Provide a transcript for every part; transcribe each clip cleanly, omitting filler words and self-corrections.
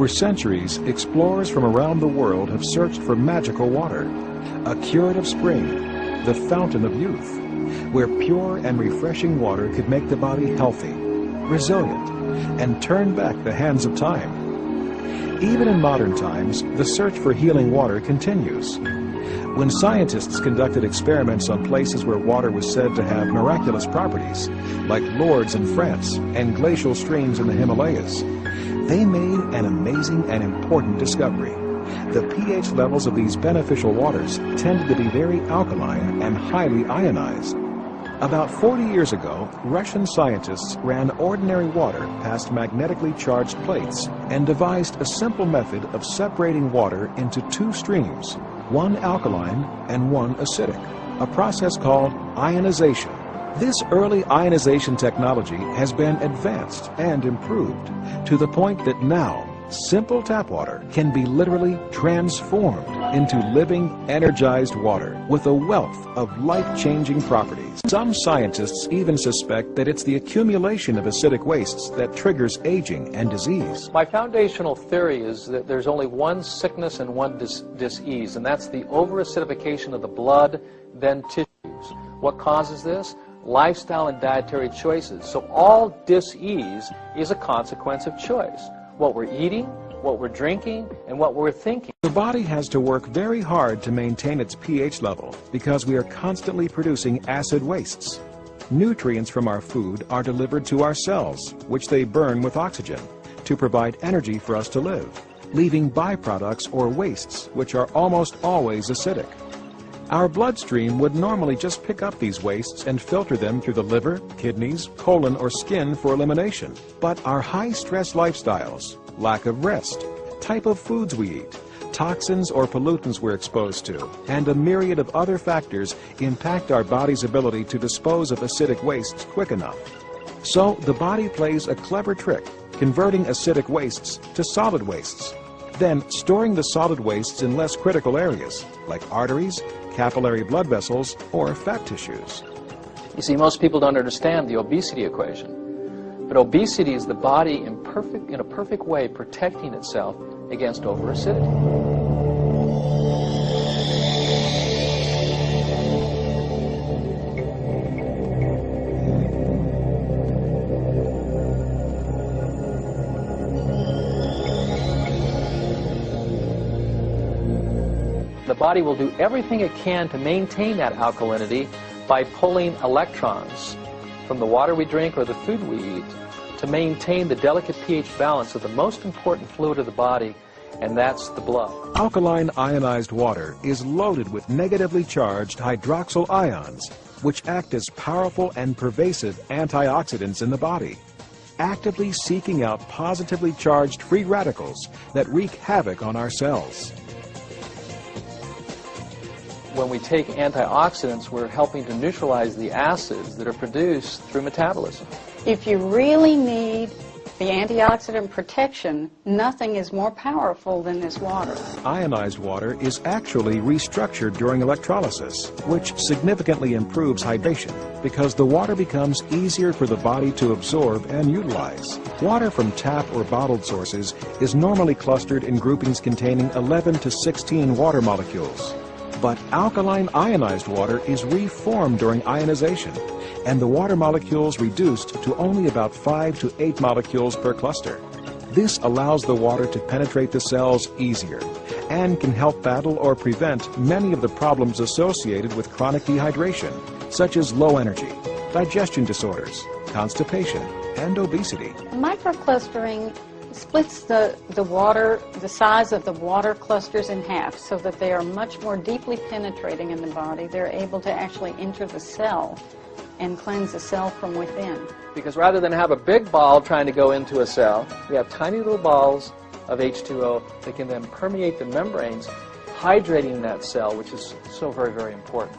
For centuries, explorers from around the world have searched for magical water, a curative spring, the fountain of youth, where pure and refreshing water could make the body healthy, resilient, and turn back the hands of time. Even in modern times, the search for healing water continues. When scientists conducted experiments on places where water was said to have miraculous properties, like Lourdes in France and glacial streams in the Himalayas, they made an amazing and important discovery. The pH levels of these beneficial waters tended to be very alkaline and highly ionized. About 40 years ago, Russian scientists ran ordinary water past magnetically charged plates and devised a simple method of separating water into two streams, one alkaline and one acidic, a process called ionization. This early ionization technology has been advanced and improved to the point that now simple tap water can be literally transformed into living, energized water with a wealth of life-changing properties. Some scientists even suspect that it's the accumulation of acidic wastes that triggers aging and disease. My foundational theory is that there's only one sickness and one dis-ease, and that's the over-acidification of the blood, then tissues. What causes this? Lifestyle and dietary choices. So all dis-ease is a consequence of choice. What we're eating, what we're drinking, and what we're thinking. The body has to work very hard to maintain its pH level because we are constantly producing acid wastes. Nutrients from our food are delivered to our cells, which they burn with oxygen to provide energy for us to live, leaving byproducts or wastes, which are almost always acidic. Our bloodstream would normally just pick up these wastes and filter them through the liver, kidneys, colon, or skin for elimination. But our high-stress lifestyles, lack of rest, type of foods we eat, toxins or pollutants we're exposed to, and a myriad of other factors impact our body's ability to dispose of acidic wastes quick enough. So the body plays a clever trick, converting acidic wastes to solid wastes, then storing the solid wastes in less critical areas, like arteries, capillary blood vessels, or fat tissues. You see, most people don't understand the obesity equation. But obesity is the body in a perfect way protecting itself against over-acidity. The body will do everything it can to maintain that alkalinity by pulling electrons from the water we drink or the food we eat to maintain the delicate pH balance of the most important fluid of the body, and that's the blood. Alkaline ionized water is loaded with negatively charged hydroxyl ions, which act as powerful and pervasive antioxidants in the body, actively seeking out positively charged free radicals that wreak havoc on our cells. When we take antioxidants, we're helping to neutralize the acids that are produced through metabolism. If you really need the antioxidant protection, nothing is more powerful than this water. Ionized water is actually restructured during electrolysis, which significantly improves hydration because the water becomes easier for the body to absorb and utilize. Water from tap or bottled sources is normally clustered in groupings containing 11 to 16 water molecules. But alkaline ionized water is reformed during ionization, and the water molecules reduced to only about 5 to 8 molecules per cluster. This allows the water to penetrate the cells easier and can help battle or prevent many of the problems associated with chronic dehydration, such as low energy, digestion disorders, constipation, and obesity. Microclustering splits the size of the water clusters in half so that they are much more deeply penetrating in the body. They're able to actually enter the cell and cleanse the cell from within. Because rather than have a big ball trying to go into a cell, we have tiny little balls of H2O that can then permeate the membranes, hydrating that cell, which is so very, very important.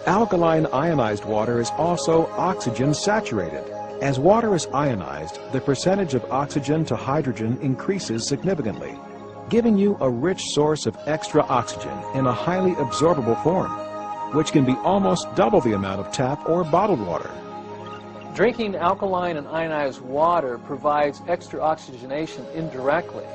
Alkaline ionized water is also oxygen saturated. As water is ionized, the percentage of oxygen to hydrogen increases significantly, giving you a rich source of extra oxygen in a highly absorbable form, which can be almost double the amount of tap or bottled water. Drinking alkaline and ionized water provides extra oxygenation indirectly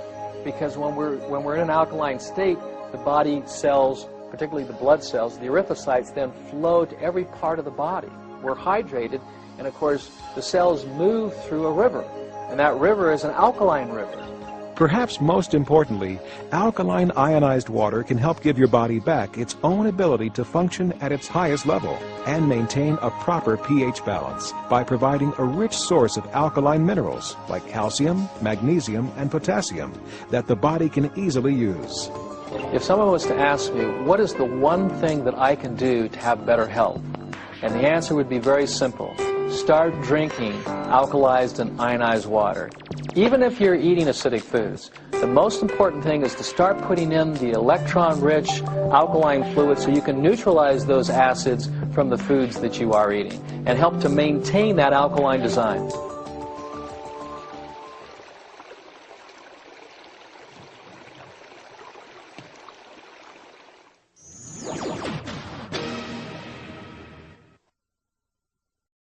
because when we're in an alkaline state, the body cells, particularly the blood cells, the erythrocytes, then flow to every part of the body. We're hydrated, and of course the cells move through a river, and that river is an alkaline river. Perhaps most importantly, alkaline ionized water can help give your body back its own ability to function at its highest level and maintain a proper pH balance by providing a rich source of alkaline minerals like calcium, magnesium, and potassium that the body can easily use. If someone was to ask me, what is the one thing that I can do to have better health? And the answer would be very simple. Start drinking alkalized and ionized water. Even if you're eating acidic foods, the most important thing is to start putting in the electron-rich alkaline fluid so you can neutralize those acids from the foods that you are eating and help to maintain that alkaline design.